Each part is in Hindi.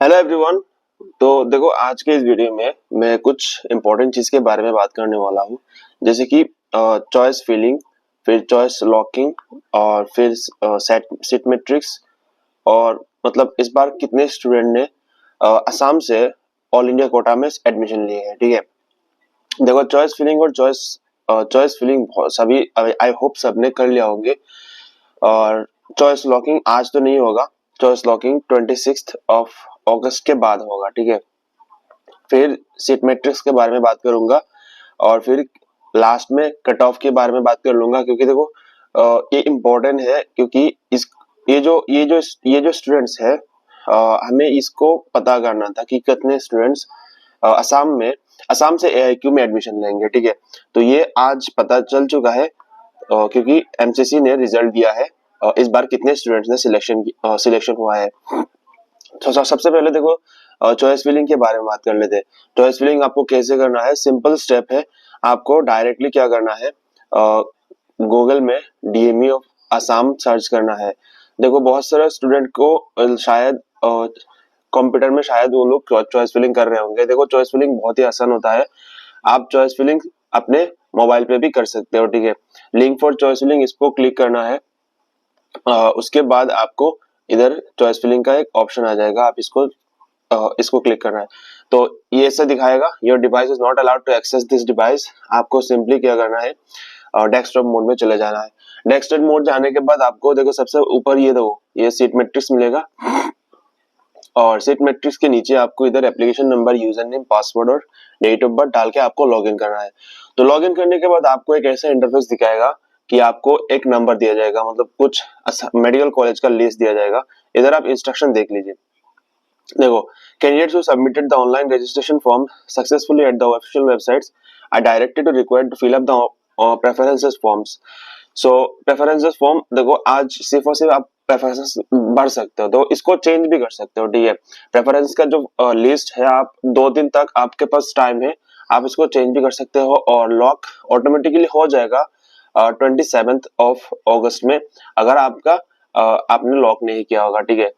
Hello everyone. तो देखो आज के इस वीडियो में मैं कुछ इंपॉर्टेंट चीज के बारे में बात करने वाला हूँ, जैसे कि चॉइस फिलिंग, फिर चॉइस लॉकिंग और फिर सेट सीट मैट्रिक्स। और मतलब इस बार कितने स्टूडेंट ने असम से ऑल इंडिया कोटा में एडमिशन लिए हैं। ठीक है, देखो चॉइस फिलिंग और चॉइस फिलिंग सभी आई होप सबने कर लिया होंगे। और चॉइस लॉकिंग आज तो नहीं होगा, चॉइस लॉकिंग 26 ऑफ अगस्त के बाद होगा। ठीक है, फिर सीट मैट्रिक्स के बारे में बात करूंगा और फिर लास्ट में कट ऑफ के बारे में बात कर लूंगा, क्योंकि देखो ये इम्पोर्टेंट है, क्योंकि इस ये जो स्टूडेंट्स है, हमें इसको पता करना था कि कितने स्टूडेंट्स असम से एआईक्यू में एडमिशन लेंगे। ठीक है, तो ये आज पता चल चुका है, क्योंकि एमसीसी ने रिजल्ट दिया है। इस बार कितने स्टूडेंट्स ने सिलेक्शन हुआ है। तो सबसे पहले देखो चॉइस फिलिंग के बारे में बात कर लेते हैं। चॉइस फिलिंग आपको कैसे करना है, सिंपल स्टेप है। आपको डायरेक्टली क्या करना है, गूगल में डीएमई ऑफ असम सर्च करना है। देखो बहुत सारे स्टूडेंट को शायद कंप्यूटर में शायद वो लोग चॉइस फिलिंग कर रहे होंगे। देखो चॉइस फिलिंग बहुत ही आसान होता है, आप चॉइस फिलिंग अपने मोबाइल पे भी कर सकते हो। ठीक है, लिंक फॉर चॉइस फिलिंग इसको क्लिक करना है। उसके बाद आपको इधर चॉइस फिलिंग का एक ऑप्शन आ जाएगा, आप इसको क्लिक करना है। तो ये ऐसा दिखाएगा, your device is not allowed to access this device. आपको सिंपली क्या करना है, डेस्कटॉप मोड में चले जाना है। डेस्कटॉप मोड जाने के बाद आपको देखो सबसे ऊपर ये देखो ये सीट मैट्रिक्स मिलेगा, और सीट मैट्रिक्स के नीचे आपको इधर application number, user name, password और डेट ऑफ बर्थ डाल के आपको लॉगिन करना है। तो लॉगिन करने के बाद आपको एक ऐसा इंटरफेस दिखाएगा कि आपको एक नंबर दिया जाएगा, मतलब कुछ मेडिकल कॉलेज का लिस्ट दिया जाएगा। इधर आप इंस्ट्रक्शन देख लीजिए। देखो, candidates who submitted the online registration form successfully at the official websites are directed to required to fill up the preferences forms. So preferences form देखो आज सिर्फ और सिर्फ आप प्रेफरेंसेस भर सकते हो, तो इसको चेंज भी कर सकते हो। ठीक है, प्रेफरेंस का जो लिस्ट है, आप 2 दिन तक आपके पास टाइम है, आप इसको चेंज भी कर सकते हो। और लॉक ऑटोमेटिकली हो जाएगा 27 ऑफ अगस्त में, अगर आपने लॉक नहीं किया होगा। ठीक है,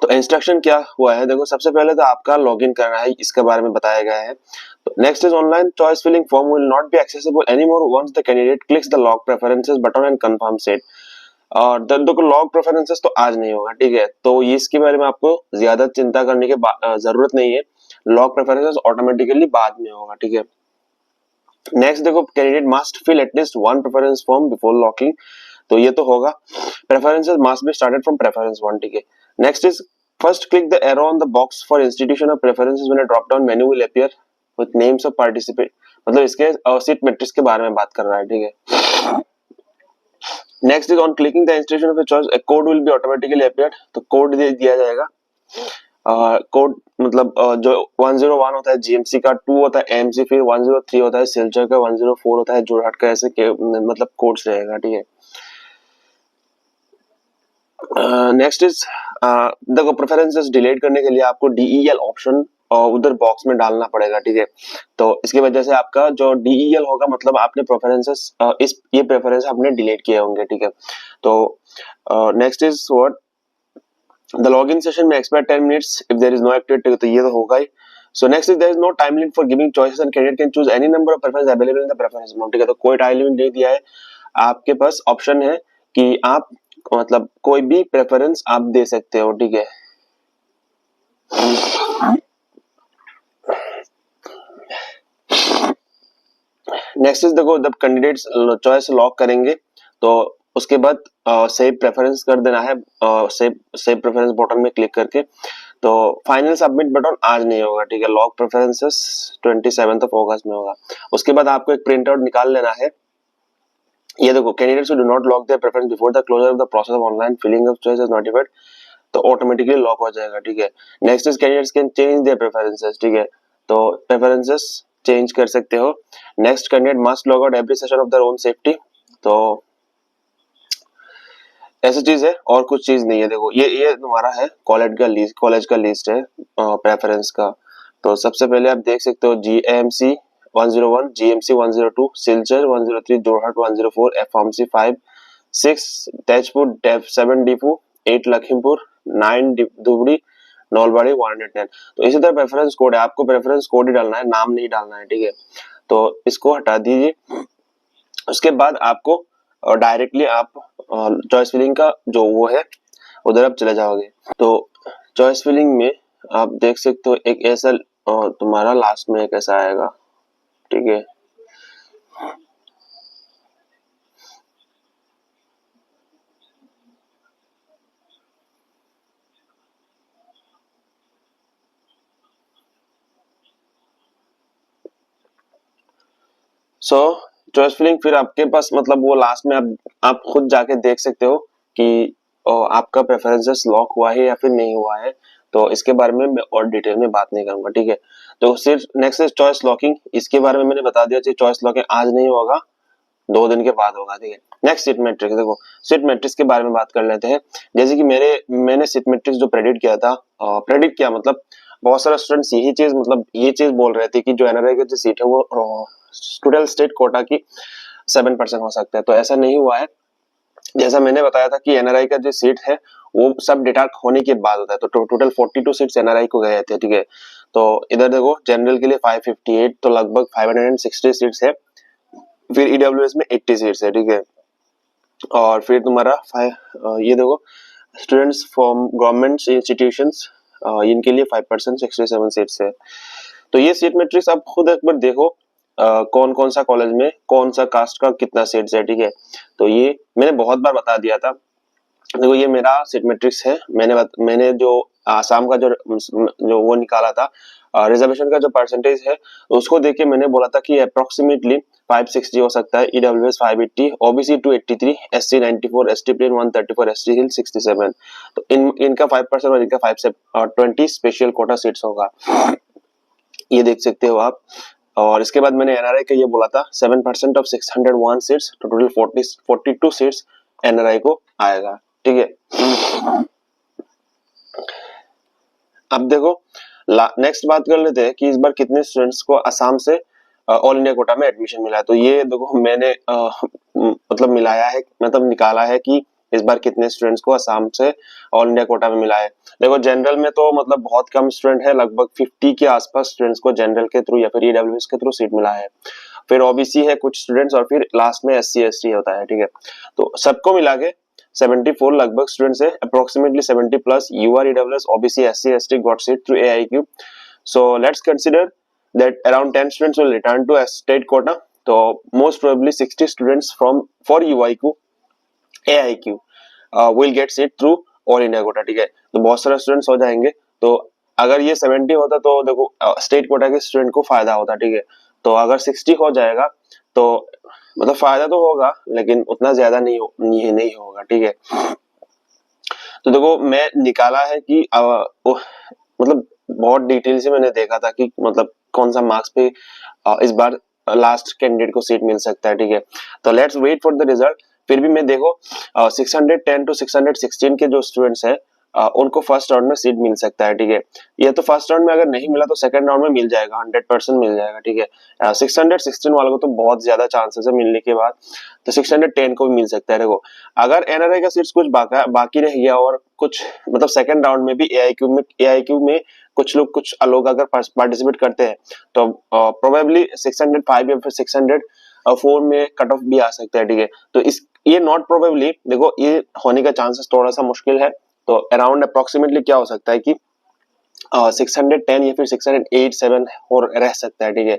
तो इंस्ट्रक्शन क्या हुआ है, देखो सबसे पहले तो आपका लॉगिन करना है, इसके बारे में बताया गया है। तो next is online choice filling form will not be accessible anymore once the candidate clicks the lock preferences button and confirm set. और देखो लॉग प्रेफरेंसेस तो आज नहीं होगा। ठीक है, तो ये इसके बारे में आपको ज्यादा चिंता करने की जरूरत नहीं है, लॉग प्रेफरेंसेस ऑटोमेटिकली बाद में होगा। ठीक है, नेक्स्ट देखो candidate must fill at least one preference form before locking, तो ये तो होगा। Preferences must be started from preference 1। ठीक है, next is first click the arrow on the box for institution of preferences when a drop down menu will appear with names of participant. मतलब इसके सीट मैट्रिक्स के बारे में बात कर रहा है। ठीक है, next is on clicking the institution of choice A code will be automatically appeared, तो कोड दे दिया जाएगा। कोड मतलब जो 101 होता है जीएमसी का, 2 होता है एमसी, फिर 103 होता है सिलचर का, 104 होता है जोरहाट का, ऐसे मतलब कोड्स रहेगा। ठीक है, नेक्स्ट इज देखो प्रेफरेंसेस डिलीट करने के लिए आपको डीईएल ऑप्शन उधर बॉक्स में डालना पड़ेगा। ठीक है, तो इसकी वजह से आपका जो डीईएल होगा, मतलब आपने प्रेफरेंसेस इस ये प्रेफरेंस आपने डिलीट किए होंगे। ठीक है, तो next is what the login session में expire 10 minutes if there is no activity, तो ये तो होगा ही। So next is there is no time limit for giving choices and candidate can choose any number of preference available in the preference amount. ठीक है, तो कोई टाइम लिमिट नहीं दिया है, आपके पास ऑप्शन है कि आप मतलब कोई भी प्रेफरेंस आप दे सकते हो। ठीक है, नेक्स्ट इज देखो जब कैंडिडेट्स चॉइस लॉक करेंगे तो उसके बाद सेव प्रेफरेंस कर देना है, सेव प्रेफरेंस बटन में क्लिक करके। तो फाइनल सबमिट बटन आज नहीं होगा। ठीक है, लॉक प्रेफरेंसेस 27 में होगा। उसके बाद आपको एक प्रिंट आउट निकाल लेना है। ये देखो candidates who do not lock their preference before the closure of the process of online filling of choice is notified, तो ऑटोमेटिकली लॉक हो जाएगा। ठीक है, next is candidates can change their preferences. ठीक है, तो प्रेफरेंसेस चेंज कर सकते हो। Next candidate must log out every session of their own safety, तो ऐसी चीज है और कुछ चीज नहीं है। देखो ये तुम्हारा है कॉलेज का लिस्ट है प्रेफरेंस का। तो सबसे पहले आप देख सकते हो GMC 101, GMC 102, Silchar 103, Jorhat 104, FMC 5, 6 Tezpur, 7 डीपू, 8 Lakhimpur, 9 Dhubri, knoll body 110। तो इसी तरह प्रेफरेंस कोड है, आपको प्रेफरेंस कोड ही डालना है, नाम नहीं डालना है, ठीक है। तो इसको हटा दीजिए। उसके बाद आपको डायरेक्टली आप चॉइस फिलिंग का जो वो है उधर आप चले जाओगे। तो चॉइस फिलिंग में आप देख सकते हो एक ऐसा तुम्हारा लास्ट में एक ऐसा आएगा, ठीक है। सो चॉइस फिलिंग फिर आपके पास मतलब वो लास्ट में आप खुद जाके देख सकते हो कि आपका प्रेफरेंसेस लॉक हुआ है या फिर नहीं हुआ है। तो इसके बारे में मैं और डिटेल में बात नहीं करूंगा, ठीक है। तो सिर्फ नेक्स्ट इज चॉइस लॉकिंग, इसके बारे में मैंने बता दिया कि चॉइस लॉकिंग आज नहीं होगा, 2 दिन के बाद होगा, ठीक है। नेक्स्ट सीट मैट्रिक्स, देखो सीट मैट्रिक्स के बारे में बात कर लेते हैं। जैसे कि मैंने सीट मैट्रिक्स जो प्रेडिक्ट किया था, प्रेडिक्ट किया मतलब बहुत सारे स्टूडेंट्स यही चीज मतलब ये चीज बोल रहे थे कि जो एनआरआई की जो सीट है वो टोटल स्टेट कोटा की 7% हो सकता है। तो ऐसा नहीं हुआ है। जैसा मैंने बताया था कि एनआरआई का जो सीट है वो सब डेटा होने के बाद होता है। तो टोटल 42 सीट्स एनआरआई को गए थे, ठीक है। तो इधर देखो जनरल के लिए 558, तो लगभग 560 सीट्स है। फिर ईडब्ल्यूएस में 80 सीट्स है, ठीक है। और फिर तुम्हारा ये देखो स्टूडेंट्स फ्रॉम गवर्नमेंट इंस्टीट्यूशंस, इनके लिए 5% 67 सीट्स है। तो ये सीट मैट्रिक्स आप खुद एक बार देखो, कौन कौन सा कॉलेज में कौन सा कास्ट का कितना सीट्स है, ठीक है। तो ये मैंने बहुत बार बता दिया था। देखो ये मेरा सीट मैट्रिक्स है, मैंने जो आसाम का जो वो निकाला था रिजर्वेशन का जो परसेंटेज है उसको देख के मैंने बोला था कि अप्रोक्सीमेटली 560 हो सकता है, EWS 580, OBC 283, SC 94, ST plain 134, ST hill 67। तो इनका 5% और इनका 520 स्पेशल कोटा सीट्स होगा, ये देख सकते हो आप। और इसके बाद मैंने एनआरआई का ये बोला था 7% ऑफ 601 सीट्स, तो टोटल 42 सीट्स एनआरआई को आएगा, ठीक है। अब देखो नेक्स्ट बात कर लेते हैं कि इस बार कितने स्टूडेंट्स को असम से ऑल इंडिया कोटा में एडमिशन मिला है। तो ये देखो मैंने मतलब मिलाया है, मतलब निकाला है कि इस बार कितने स्टूडेंट्स को असम से ऑल इंडिया कोटा में मिला है। देखो जनरल में तो मतलब बहुत कम स्टूडेंट है, लगभग 50 के आसपास स्टूडेंट्स को जनरल के थ्रू या फिर ईडब्ल्यूएस के थ्रू सीट मिला है। फिर ओबीसी है कुछ स्टूडेंट्स, और फिर लास्ट में एससी एसटी होता है, ठीक है। तो सबको मिला के 74 लगभग स्टूडेंट्स है, approximately 70 plus UR EWS OBC SC ST got seat through AIQ. So let's consider that around 10 students will return to a state quota. So most probably 60 students for UIQ AIQ will get seat through all India quota, ठीक है। तो बहुत सारे स्टूडेंट्स हो जाएंगे। तो अगर ये 70 होता तो देखो स्टेट कोटा के स्टूडेंट को फायदा होता, ठीक है। तो अगर 60 हो जाएगा तो मतलब फायदा तो होगा लेकिन उतना ज्यादा नहीं होगा, ठीक है। तो देखो मैं निकाला है कि मतलब बहुत डिटेल से मैंने देखा था कि मतलब कौन सा मार्क्स पे इस बार लास्ट कैंडिडेट को सीट मिल सकता है, ठीक है। तो let's wait for the result. फिर भी मैं देखो 610 टू 616 के जो स्टूडेंट्स हैं उनको फर्स्ट राउंड में सीट मिल सकता है, ठीक है। ये तो फर्स्ट राउंड में अगर नहीं मिला तो सेकंड राउंड में मिल जाएगा, 100% मिल जाएगा, ठीक है। 616 वालों को तो बहुत ज्यादा चांसेस है मिलने के बाद, तो 610 को भी मिल सकता है। देखो अगर एनआरआई का सीट्स कुछ बाकी रह गया और कुछ मतलब सेकंड राउंड में भी एआईक्यू में कुछ लोग अगर पार्टिसिपेट करते हैं तो प्रोबेबली 605 या फिर 604 में कट ऑफ भी आ सकता है, ठीक है। तो ये नॉट प्रोबेबली, देखो ये होने का चांसेस थोड़ा सा मुश्किल है। तो अराउंड अप्रोक्सीमेटली क्या हो सकता है कि 610 या फिर 608-7 और रह सकता है, ठीक है।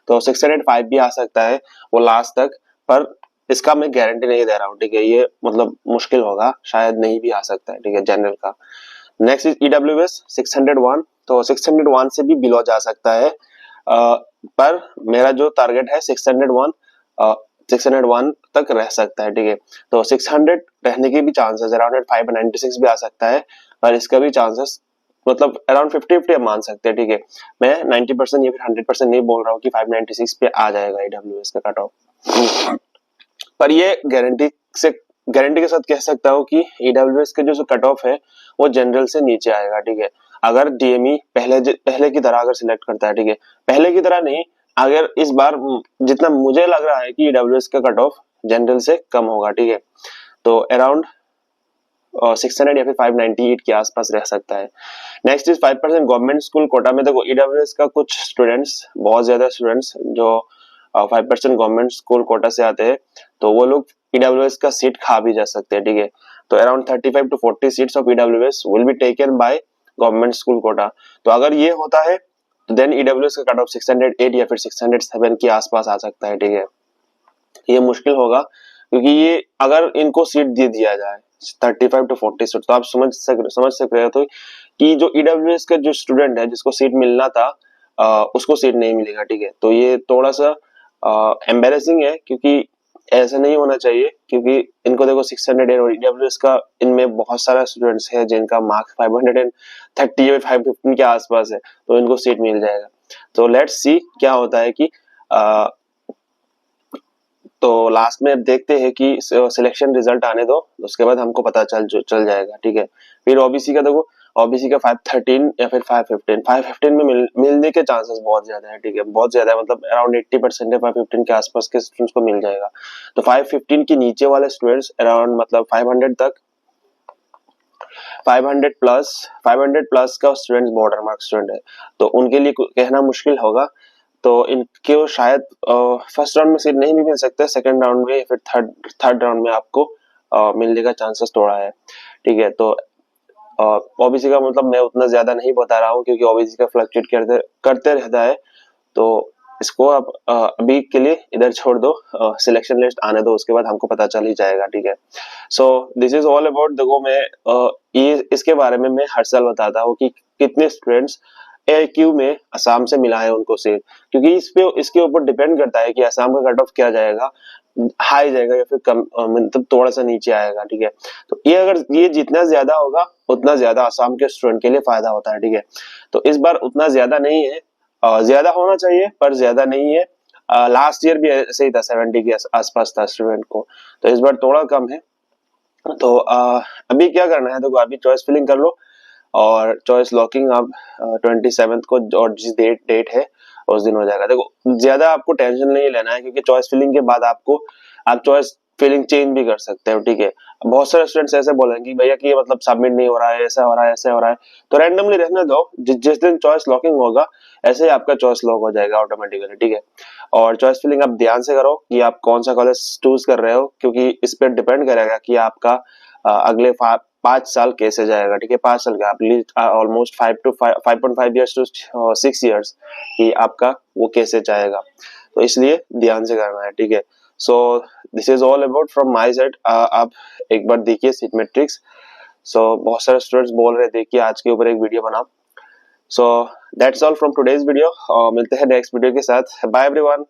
तो 605 भी आ सकता है वो लास्ट तक, पर इसका मैं गारंटी नहीं दे रहा हूँ, ठीक है। ये मतलब मुश्किल होगा, शायद नहीं भी आ सकता है, ठीक है, जनरल का। नेक्स्ट इज ईडब्ल्यूएस 601, तो 601 से भी बिलो जा सकता है, पर मेरा जो टारगेट है 601 तक रह सकता है, ठीक है। तो 600 रहने के भी चांसेस, अराउंड 596 भी आ सकता है, पर इसका भी चांसेस मतलब अराउंड 50-50 मान सकते हैं, ठीक है। मैं 90% या फिर 100% नहीं बोल रहा हूँ कि 596 पे आ जाएगा ईडब्ल्यूएस का कट ऑफ, पर ये गारंटी के साथ कह सकता हूँ कि ईडब्ल्यूएस के जो कट ऑफ है वो जनरल से नीचे आएगा, ठीक है। अगर डीएमई पहले की तरह अगर सिलेक्ट करता है, ठीक है, पहले की तरह नहीं, अगर इस बार जितना मुझे लग रहा है कि ईडब्ल्यूएस का कट ऑफ जनरल से कम होगा, ठीक है। तो अराउंड 600 या फिर 598 के आसपास रह सकता है। Next is 5% government school quota में। देखो ईडब्ल्यूएस का कुछ स्टूडेंट्स, बहुत ज्यादा स्टूडेंट्स जो 5% गवर्नमेंट स्कूल कोटा से आते हैं, तो वो लोग ईडब्ल्यूएस का सीट खा भी जा सकते हैं, ठीक है। तो around 35 to 40 seats of EWS will be taken by government school quota. तो अगर ये होता है तो देन ईडब्ल्यूएस का कट ऑफ 608 या फिर 607 के आसपास आ सकता है, ठीक है। ये मुश्किल होगा क्योंकि ये अगर इनको सीट दे दिया जाए 35 to 40 सीट, तो आप समझ सकते हो तो कि जो ईडब्ल्यूएस का जो स्टूडेंट है जिसको सीट मिलना था उसको सीट नहीं मिलेगा, ठीक है। तो ये थोड़ा सा एम्बेरसिंग है क्योंकि ऐसा नहीं होना चाहिए, क्योंकि इनको देखो 600 है और ईडब्ल्यूएस का इनमें बहुत सारा स्टूडेंट्स है जिनका मार्क्स 530 या 515 के आसपास है, तो इनको सीट मिल जाएगा। तो लेट्स सी क्या होता है कि तो लास्ट में अब देखते हैं कि सिलेक्शन रिजल्ट आने दो, उसके बाद हमको पता चल जाएगा, ठीक है। फिर ओबीसी का देखो, ओबीसी का 513 या फिर 515 में मिलने के चांसेस बहुत ज्यादा है, ठीक है, बहुत ज्यादा है, मतलब अराउंड 80% है 515 के आसपास के स्टूडेंट्स को मिल जाएगा। तो 515 के नीचे वाले स्टूडेंट्स अराउंड मतलब 500 तक, 500 प्लस का स्टूडेंट्स बॉर्डर मार्क स्टूडेंट है, तो उनके लिए कहना मुश्किल होगा। तो इनके शायद फर्स्ट राउंड में सीट नहीं भी मिल सकता है, सेकंड राउंड में या फिर थर्ड राउंड में आपको मिलने का चांसेस थोड़ा है, ठीक है। तो ओबीसी का मतलब मैं उतना ज्यादा नहीं बता रहा हूँ क्योंकि ओबीसी का फ्लक्चुएट करते रहता है, तो इसको आप अभी के लिए इधर छोड़ दो, सिलेक्शन लिस्ट आने दो, उसके बाद हमको पता चल ही जाएगा, ठीक है। So this is all about, देखो मैं ये इसके बारे में मैं हर साल बताता हूँ कि कितने स्टूडेंट्स AIQ में असम से मिला है उनको सीट, क्योंकि इसके ऊपर डिपेंड करता है कि असम का कट ऑफ क्या जाएगा, हाई जाएगा या फिर कम, मतलब थोड़ा सा नीचे आएगा, ठीक है। तो ये अगर ये जितना ज्यादा होगा उतना ज्यादा असम के स्टूडेंट के लिए फायदा होता है, ठीक है। तो इस बार उतना ज्यादा नहीं है, ज्यादा होना चाहिए पर ज्यादा नहीं है। लास्ट ईयर भी ऐसे ही था, 70 के आसपास था स्टूडेंट को, तो इस बार थोड़ा कम है। तो अभी क्या करना है, देखो अभी चॉइस फिलिंग कर लो और चॉइस लॉकिंग आप 27 को, और जिस डेट है उस दिन हो जाएगा। देखो ज्यादा आपको टेंशन नहीं लेना है क्योंकि चॉइस फिलिंग के बाद आप चॉइस फिलिंग चेंज भी कर सकते हो, ठीक है। बहुत सारे स्टूडेंट्स ऐसे बोलेंगे कि भैया कि ये मतलब सबमिट नहीं हो रहा है, ऐसा हो रहा है, ऐसा हो रहा है, तो रैंडमली रहने दो, जिस दिन चॉइस लॉकिंग होगा ऐसे ही आपका चॉइस लॉक हो जाएगा ऑटोमेटिकली, ठीक है। और चॉइस फिलिंग आप ध्यान से करो कि आप कौन सा कॉलेज चूज कर रहे हो, क्योंकि इस पर डिपेंड करेगा कि आपका अगले 5 साल कैसे जाएगा, ठीक है। 5 साल का ऑलमोस्ट 5.5 ईयर्स टू 6 ईयर्स कि आपका वो कैसे जाएगा, तो इसलिए ध्यान से करना है, ठीक है। So this is all about from my side. आप एक बार देखिए सीट मैट्रिक्स। सो बहुत सारे स्टूडेंट्स बोल रहे थे कि आज के ऊपर एक वीडियो बनाओ। So that's all from today's video. मिलते हैं नेक्स्ट वीडियो के साथ। Bye everyone.